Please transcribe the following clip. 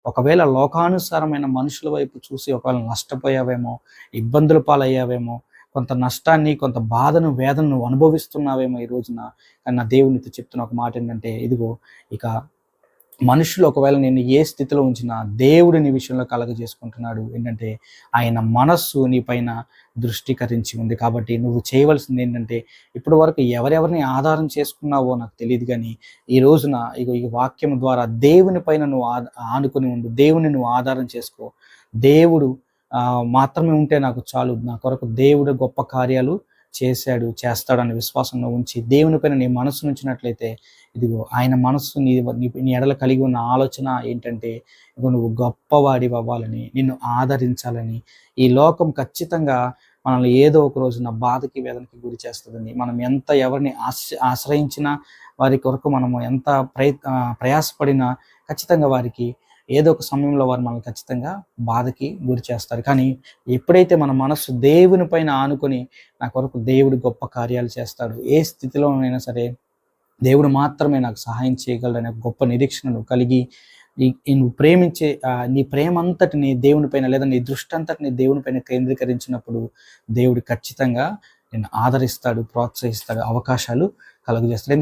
ఒకవేళ లోకానుసారమైన మనుషుల వైపు చూసి ఒకవేళ నష్టపోయావేమో, ఇబ్బందుల పాలయ్యావేమో, కొంత నష్టాన్ని, కొంత బాధను, వేదనను అనుభవిస్తున్నావేమో ఈ రోజున. కానీ నా దేవుడు నీతో చెప్తున్న ఒక మాట ఏంటంటే, ఇదిగో ఇక మనుషులు ఒకవేళ నిన్ను ఏ స్థితిలో ఉంచినా దేవుడు నీ విషయంలో కలగజేసుకుంటున్నాడు. ఏంటంటే ఆయన మనస్సు నీ పైన దృష్టీకరించి ఉంది. కాబట్టి నువ్వు చేయవలసింది ఏంటంటే, ఇప్పటి వరకు ఎవరెవరిని ఆధారం చేసుకున్నావో నాకు తెలియదు కానీ, ఈ రోజున ఇగో ఈ వాక్యం ద్వారా దేవుని పైన నువ్వు ఆనుకొని ఉండు. దేవుని నువ్వు ఆధారం చేసుకో. దేవుడు మాత్రమే ఉంటే నాకు చాలు. నా కొరకు దేవుడు గొప్ప కార్యాలు చేస్తాడనే విశ్వాసంలో ఉంచి దేవుని పైన నీ మనస్సు ఉంచినట్లయితే, ఇదిగో ఆయన మనస్సు నీ ఎడల కలిగి ఉన్న ఆలోచన ఏంటంటే, ఇగో నువ్వు గొప్పవాడివి అవ్వాలని, నిన్ను ఆదరించాలని. ఈ లోకం ఖచ్చితంగా మనల్ని ఏదో ఒక రోజున బాధకి, వేదనకి గురి చేస్తుందని, మనం ఎంత ఎవరిని ఆశ్రయించినా, వారి కొరకు మనము ఎంత ప్రయాసపడినా ఖచ్చితంగా వారికి ఏదో ఒక సమయంలో వారు మనల్ని ఖచ్చితంగా బాధకి గురి చేస్తారు. కానీ ఎప్పుడైతే మన మనస్సు దేవుని పైన ఆనుకొని, నా కొరకు దేవుడు గొప్ప కార్యాలు చేస్తాడు, ఏ స్థితిలోనైనా సరే దేవుడు మాత్రమే నాకు సహాయం చేయగలడనే గొప్ప నిరీక్షణను కలిగి, నువ్వు ప్రేమించే నీ ప్రేమ అంతటిని దేవుని పైన, లేదా నీ దృష్టి అంతటిని దేవుని పైన కేంద్రీకరించినప్పుడు, దేవుడు ఖచ్చితంగా నిన్ను ఆదరిస్తాడు, ప్రోత్సహిస్తాడు, అవకాశాలు కలుగజేస్తాడు.